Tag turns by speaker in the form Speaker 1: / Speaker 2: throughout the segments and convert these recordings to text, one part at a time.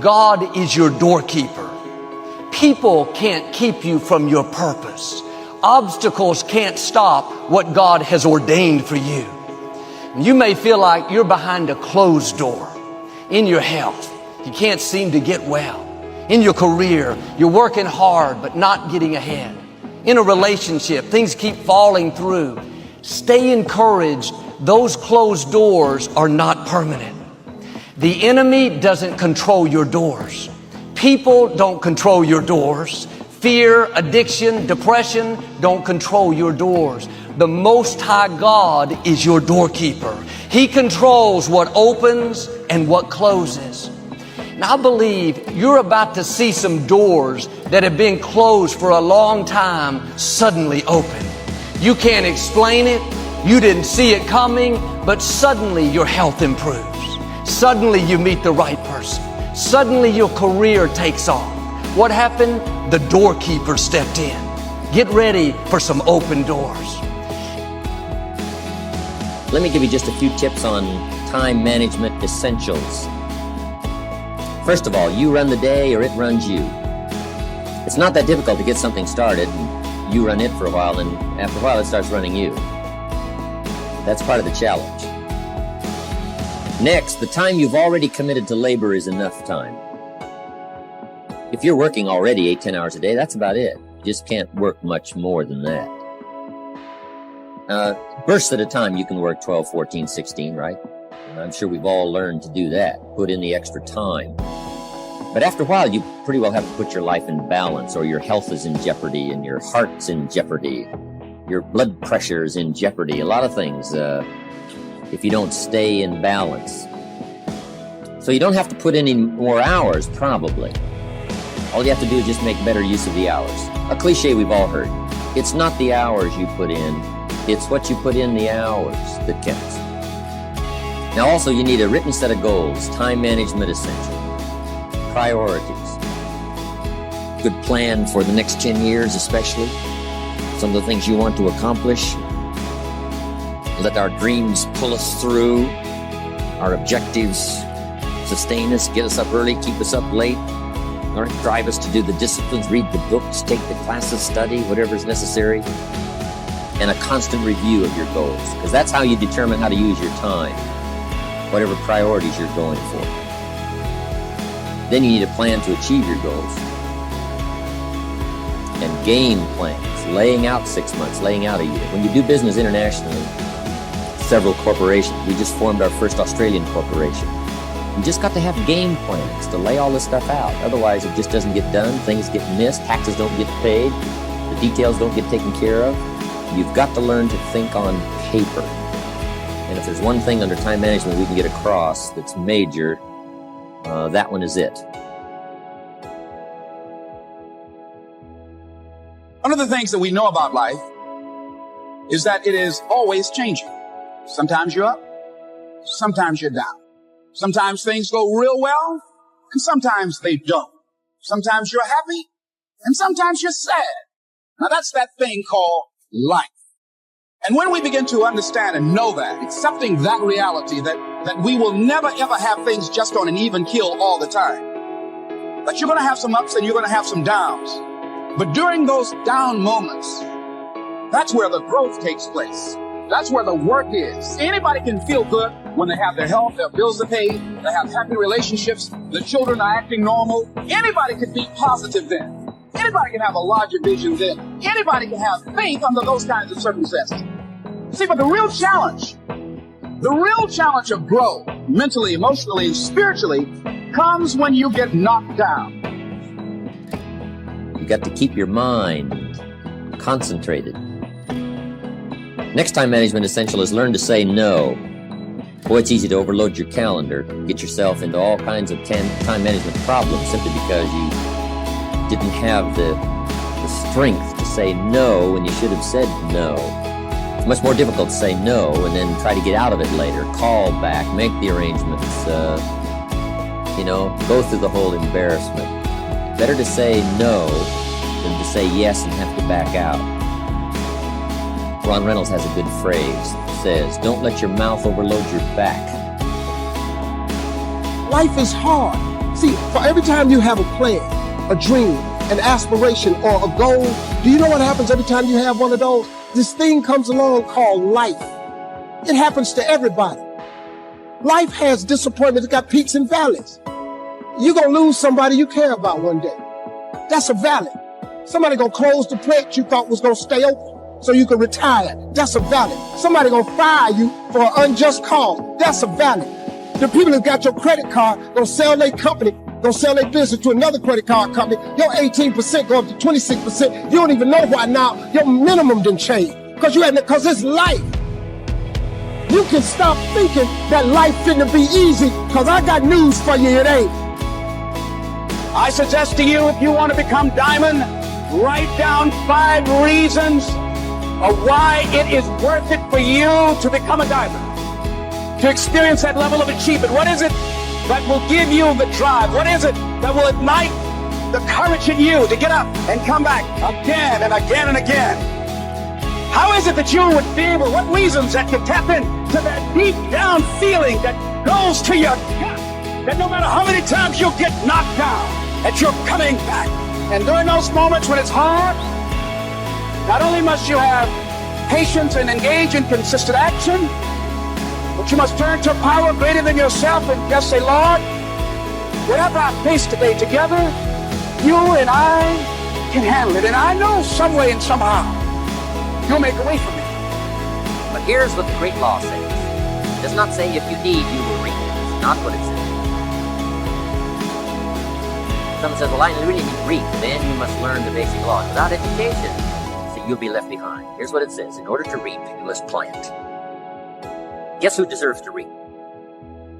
Speaker 1: God is your doorkeeper. People can't keep you from your purpose. Obstacles can't stop what God has ordained for you. You may feel like you're behind a closed door in your health. You can't seem to get well. In your career, you're working hard but not getting ahead. In a relationship, things keep falling through. Stay encouraged. Those closed doors are not permanent. The enemy doesn't control your doors. People don't control your doors. Fear, addiction, depression don't control your doors. The Most High God is your doorkeeper. He controls what opens and what closes. And I believe you're about to see some doors that have been closed for a long time suddenly open. You can't explain it. You didn't see it coming, but suddenly your health improves. Suddenly you meet the right person. Suddenly your career takes off. What happened? The doorkeeper stepped in. Get ready for some open doors.
Speaker 2: Let me give you just a few tips on time management essentials. First of all, you run the day or it runs you. It's not that difficult to get something started. You run it for a while, and after a while it starts running you. That's part of the challenge. Next, the time you've already committed to labor is enough time. If you're working already 8-10 hours a day, that's about it. You just can't work much more than that. Bursts at a time, you can work 12, 14, 16, right? And I'm sure we've all learned to do that, put in the extra time. But after a while, you pretty well have to put your life in balance, or your health is in jeopardy, and your heart's in jeopardy. Your blood pressure is in jeopardy. A lot of things, if you don't stay in balance. So you don't have to put in any more hours, probably. All you have to do is just make better use of the hours. A cliche we've all heard. It's not the hours you put in, it's what you put in the hours that counts. Now also, you need a written set of goals, time management essential, priorities, good plan for the next 10 years especially, some of the things you want to accomplish. Let our dreams pull us through, our objectives sustain us, get us up early, keep us up late, or drive us to do the disciplines, read the books, take the classes, study, whatever's necessary, and a constant review of your goals, because that's how you determine how to use your time, whatever priorities you're going for. Then you need a plan to achieve your goals. And game plans, laying out 6 months, laying out a year. When you do business internationally, several corporations, we just formed our first Australian corporation. You just got to have game plans to lay all this stuff out. Otherwise, it just doesn't get done. Things get missed. Taxes don't get paid. The details don't get taken care of. You've got to learn to think on paper. And if there's one thing under time management we can get across that's major, that one is it.
Speaker 3: One of the things that we know about life is that it is always changing. Sometimes you're up, sometimes you're down. Sometimes things go real well, and sometimes they don't. Sometimes you're happy, and sometimes you're sad. Now that's that thing called life. And when we begin to understand and know that, accepting that reality that we will never ever have things just on an even keel all the time. That you're going to have some ups and you're going to have some downs. But during those down moments, that's where the growth takes place. That's where the work is. Anybody can feel good when they have their health, their bills are paid, they have happy relationships, the children are acting normal. Anybody can be positive then. Anybody can have a larger vision then. Anybody can have faith under those kinds of circumstances. See, but the real challenge of growth, mentally, emotionally, and spiritually, comes when you get knocked down.
Speaker 2: You got to keep your mind concentrated. Next time management essential is learn to say no. Boy, it's easy to overload your calendar, get yourself into all kinds of time management problems simply because you didn't have the strength to say no when you should have said no. It's much more difficult to say no and then try to get out of it later, call back, make the arrangements, go through the whole embarrassment. Better to say no than to say yes and have to back out. Ron Reynolds has a good phrase. It says, don't let your mouth overload your back.
Speaker 3: Life is hard. See, for
Speaker 4: every time you have a plan, a dream, an aspiration, or a goal, do you know what happens every time you have one of those? This thing comes along called life. It happens to everybody. Life has disappointment. It's got peaks and valleys. You're going to lose somebody you care about one day. That's a valley. Somebody going to close the plant you thought was going to stay open so you could retire. That's a valley. Somebody going to fire you for an unjust cause. That's a valley. The people who got your credit card going to sell their company, going to sell their business to another credit card company. Your 18% go up to 26%. You don't even know why now. Your minimum didn't change because it's life. You can stop thinking that life finna be easy, because I got news for you, it ain't.
Speaker 3: I suggest to you, if you want to become diamond, write down 5 reasons of why it is worth it for you to become a diamond, to experience that level of achievement. What is it that will give you the drive? What is it that will ignite the courage in you to get up and come back again and again and again? How is it that you would be able, what reasons that can tap into that deep down feeling that goes to your gut, that no matter how many times you'll get knocked down, that you're coming back? And during those moments when it's hard, not only must you have patience and engage in consistent action, but you must turn to a power greater than yourself and just say, Lord, whatever I face today together, you and I can handle it. And I know some way and somehow you'll make a way for me.
Speaker 2: But here's what the great law says. It does not say if you need, you will reap. It's not what it says. Someone says, well, I really need to reap. Then you must learn the basic laws. Without education, so you'll be left behind. Here's what it says. In order to reap, you must plant. Guess who deserves to reap?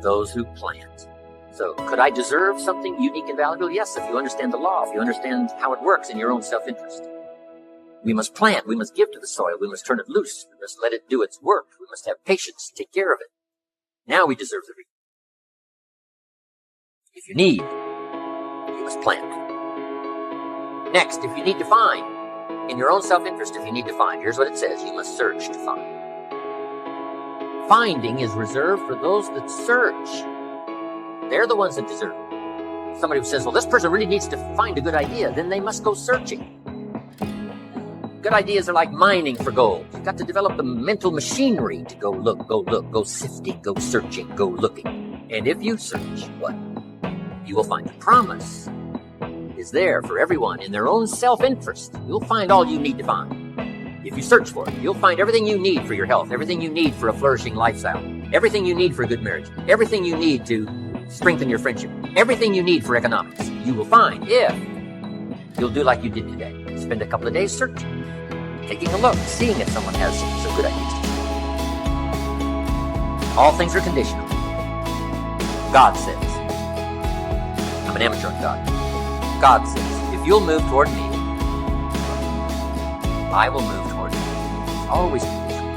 Speaker 2: Those who plant. So could I deserve something unique and valuable? Yes, if you understand the law, if you understand how it works in your own self-interest. We must plant. We must give to the soil. We must turn it loose. We must let it do its work. We must have patience, take care of it. Now we deserve the reap. If you need, you must plant. Next, if you need to find, in your own self-interest, if you need to find, here's what it says. You must search to find. Finding is reserved for those that search. They're the ones that deserve it. Somebody who says, well, this person really needs to find a good idea, then they must go searching. Good ideas are like mining for gold. You've got to develop the mental machinery to go look, go sifting, go searching, go looking. And if you search, what? You will find the promise is there for everyone in their own self-interest. You'll find all you need to find. If you search for it, you'll find everything you need for your health, everything you need for a flourishing lifestyle, everything you need for a good marriage, everything you need to strengthen your friendship, everything you need for economics. You will find if you'll do like you did today. Spend a couple of days searching, taking a look, seeing if someone has some good ideas. All things are conditional. God says, I'm an amateur on God. God says, if you'll move toward me, I will move toward you. It's always conditional.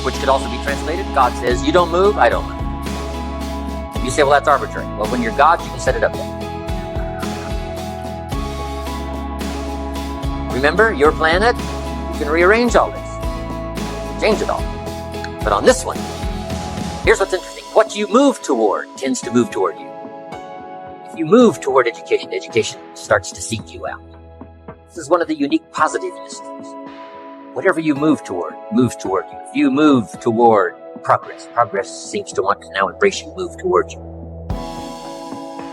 Speaker 2: Which could also be translated, God says, you don't move, I don't move. You say, well, that's arbitrary. Well, when you're God, you can set it up there. Remember, your planet, you can rearrange all this. Change it all. But on this one, here's what's interesting. What you move toward tends to move toward you. If you move toward education, education starts to seek you out. This is one of the unique positiveness. Whatever you move toward moves toward you. If you move toward progress, progress seems to want to now embrace you, move toward you.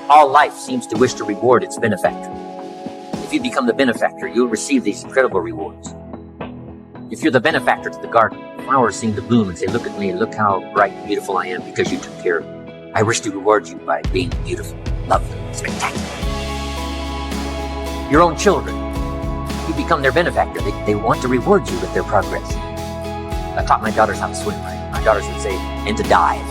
Speaker 2: All life seems to wish to reward its benefactor. If you become the benefactor, you'll receive these incredible rewards. If you're the benefactor to the garden, flowers seem to bloom and say, look at me, look how bright and beautiful I am because you took care of me. I wish to reward you by being beautiful, lovely, spectacular. Your own children, you become their benefactor. They want to reward you with their progress. I taught my daughters how to swim. My daughters would say, and to dive.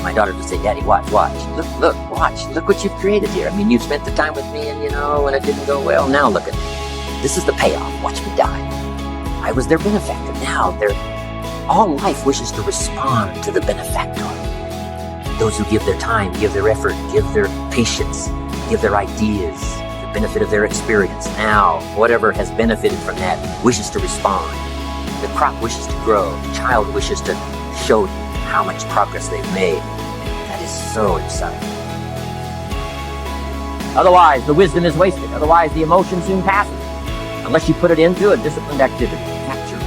Speaker 2: My daughters would say, Daddy, watch. Look, watch. Look what you've created here. I mean, you've spent the time with me and, when it didn't go well, now look at me. This is the payoff. Watch me dive. I was their benefactor. Now all life wishes to respond to the benefactor. Those who give their time, give their effort, give their patience, give their ideas, the benefit of their experience. Now, whatever has benefited from that wishes to respond. The crop wishes to grow. The child wishes to show how much progress they've made. That is so exciting. Otherwise, the wisdom is wasted. Otherwise, the emotion soon passes. Unless you put it into a disciplined activity. Capture.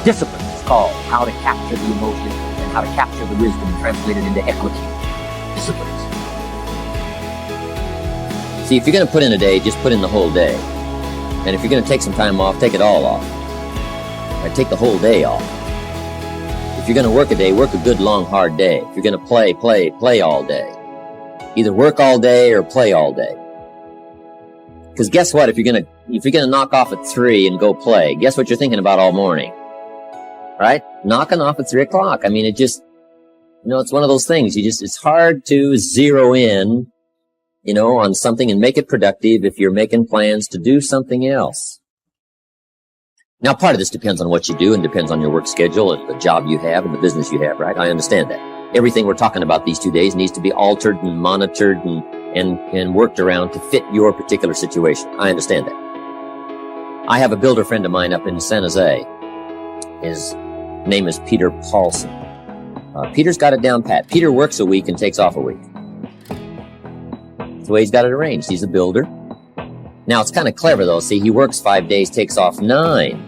Speaker 2: Discipline is called how to capture the emotion and how to capture the wisdom translated into equity. Disciplines. See, if you're going to put in a day, just put in the whole day. And if you're going to take some time off, take it all off. Or take the whole day off. If you're going to work a day, work a good, long, hard day. If you're going to play all day. Either work all day or play all day. Because guess what? If you're gonna knock off at 3 and go play, guess what you're thinking about all morning? Right? Knocking off at 3 o'clock. I mean, it just, it's one of those things. It's hard to zero in, on something and make it productive if you're making plans to do something else. Now, part of this depends on what you do and depends on your work schedule and the job you have and the business you have, right? I understand that. Everything we're talking about these 2 days needs to be altered and monitored and worked around to fit your particular situation. I understand that. I have a builder friend of mine up in San Jose. His name is Peter Paulson. Peter's got it down pat. Peter works a week and takes off a week. That's the way he's got it arranged. He's a builder. Now, it's kind of clever, though. See, he works 5 days, takes off 9.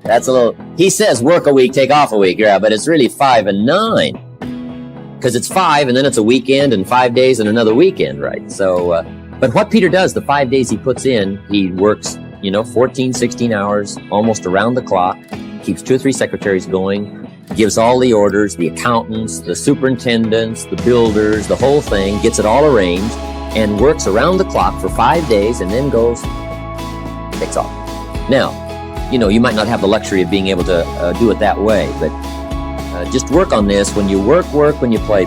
Speaker 2: That's a little... He says work a week, take off a week, yeah, but it's really 5 and 9. Because it's 5, and then it's a weekend, and 5 days, and another weekend, right? So, but what Peter does, the 5 days he puts in, he works, 14, 16 hours, almost around the clock, keeps 2 or 3 secretaries going, gives all the orders, the accountants, the superintendents, the builders, the whole thing, gets it all arranged, and works around the clock for 5 days, and then goes, takes off. Now, you might not have the luxury of being able to do it that way, but just work on this. When you work, when you play.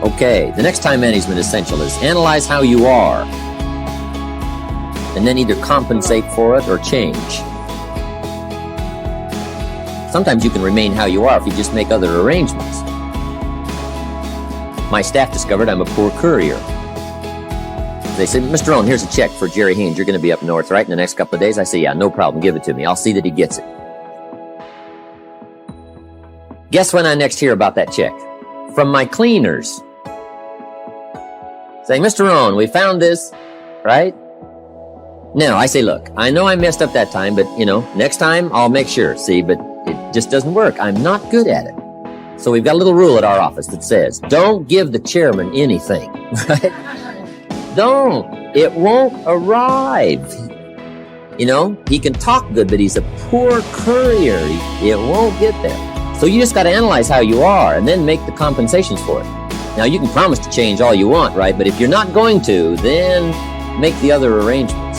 Speaker 2: Okay, the next time management essential is analyze how you are, and then either compensate for it or change. Sometimes you can remain how you are if you just make other arrangements. My staff discovered I'm a poor courier. They said, Mr. Rohn, here's a check for Jerry Haynes. You're going to be up north, right, in the next couple of days? I say, yeah, no problem. Give it to me. I'll see that he gets it. Guess when I next hear about that check? From my cleaners. Saying, Mr. Rohn, we found this, right? Now, I say, look, I know I messed up that time, but, next time I'll make sure. See, but it just doesn't work. I'm not good at it. So we've got a little rule at our office that says, don't give the chairman anything, right? Don't. It won't arrive. He can talk good, but he's a poor courier. It won't get there. So you just got to analyze how you are and then make the compensations for it. Now, you can promise to change all you want, right? But if you're not going to, then make the other arrangements.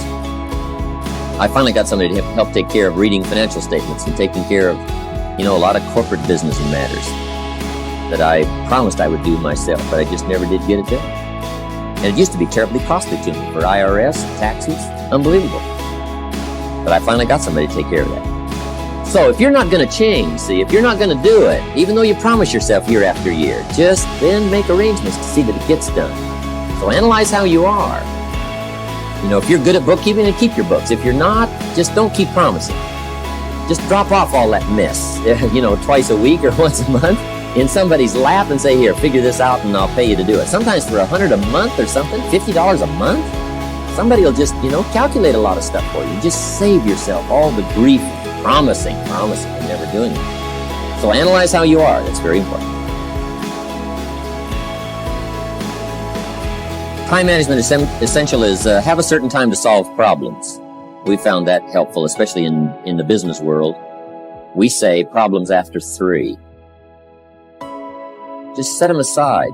Speaker 2: I finally got somebody to help take care of reading financial statements and taking care of, a lot of corporate business and matters that I promised I would do myself, but I just never did get it done. And it used to be terribly costly to me for IRS, taxes, unbelievable. But I finally got somebody to take care of that. So if you're not going to change, if you're not going to do it, even though you promise yourself year after year, just then make arrangements to see that it gets done. So analyze how you are. If you're good at bookkeeping, then keep your books. If you're not, just don't keep promising. Just drop off all that mess, twice a week or once a month in somebody's lap and say, here, figure this out and I'll pay you to do it. Sometimes for $100 a month or something, $50 a month, somebody will just, calculate a lot of stuff for you. Just save yourself all the grief, promising, and never doing it. So analyze how you are. That's very important. Time management essential is have a certain time to solve problems. We found that helpful, especially in the business world. We say problems after 3. Just set them aside.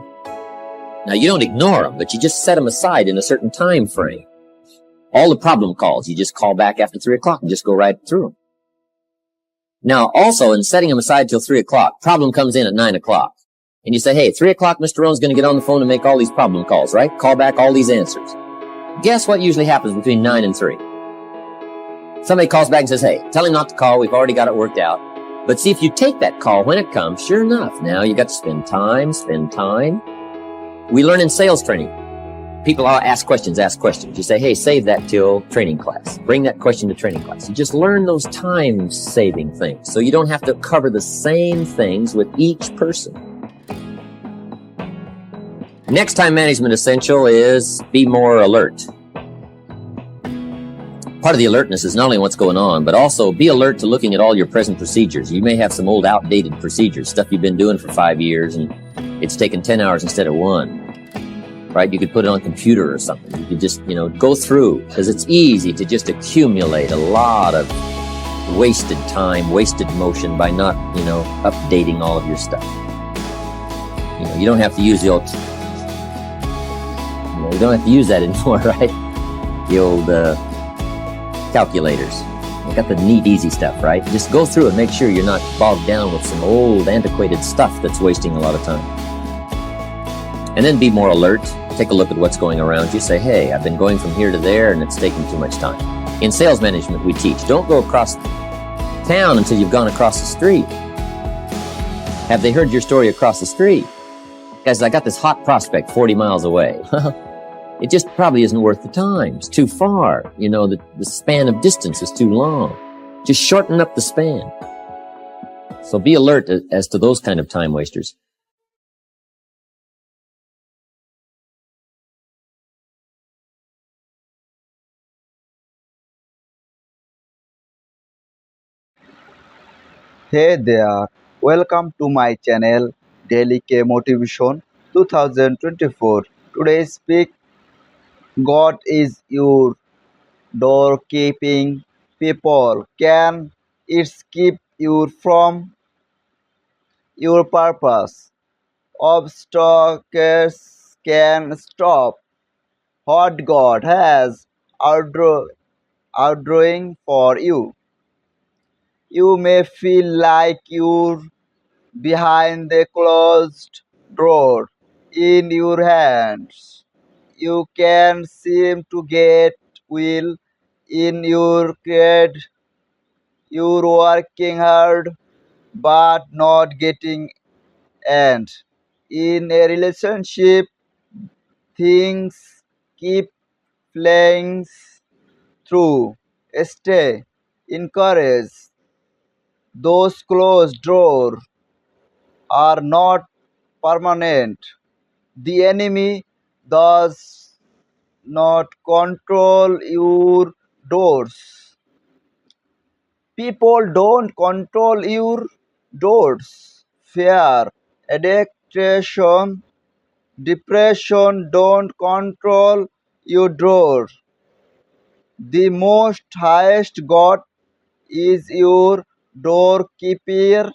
Speaker 2: Now, you don't ignore them, but you just set them aside in a certain time frame. All the problem calls, you just call back after 3 o'clock and just go right through them. Now, also, in setting them aside till 3 o'clock, problem comes in at 9 o'clock. And you say, hey, 3 o'clock, Mr. Rohn's going to get on the phone and make all these problem calls, right? Call back all these answers. Guess what usually happens between 9 and 3? Somebody calls back and says, hey, tell him not to call. We've already got it worked out. But see, if you take that call when it comes, sure enough, now you got to spend time. We learn in sales training. People ask questions. You say, hey, save that till training class. Bring that question to training class. You just learn those time-saving things. So you don't have to cover the same things with each person. Next time management essential is be more alert. Part of the alertness is not only what's going on, but also be alert to looking at all your present procedures. You may have some old outdated procedures, stuff you've been doing for 5 years and it's taken 10 hours instead of 1, right? You could put it on a computer or something. You could just, go through, because it's easy to just accumulate a lot of wasted time, wasted motion by not, updating all of your stuff. You don't have to use the old, you don't have to use that anymore, right? The old, calculators. You got the neat, easy stuff, right? Just go through and make sure you're not bogged down with some old, antiquated stuff that's wasting a lot of time. And then be more alert. Take a look at what's going around you. Say, hey, I've been going from here to there and it's taking too much time. In sales management, we teach, don't go across town until you've gone across the street. Have they heard your story across the street? Guys, I got this hot prospect 40 miles away. It just probably isn't worth the time. It's too far. The span of distance is too long. Just shorten up the span. So be alert as to those kind of time wasters.
Speaker 5: Hey there, welcome to my channel Dailykeymotivation 2024. Today's speak God is your doorkeeping people. Can it keep you from your purpose? Obstacles can stop what God has outdrawing for you. You may feel like you're behind the closed door in your hands. You can seem to get well in your creed. You're working hard but not getting end. In a relationship, things keep flying through. Stay encouraged. Those closed doors are not permanent. The enemy does not control your doors. People don't control your doors. Fear, addiction, depression don't control your door. The most highest God is your doorkeeper.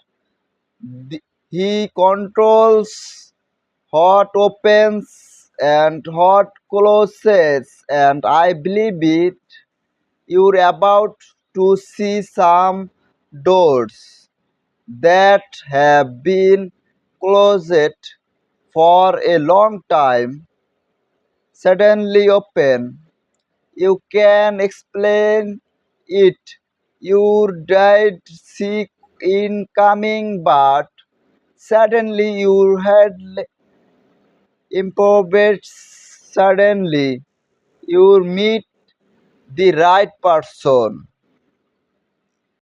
Speaker 5: He controls what opens and what closes, and I believe it. You're about to see some doors that have been closed for a long time suddenly open. You can explain it. You died sick in coming, but suddenly your head improves. Suddenly you meet the right person.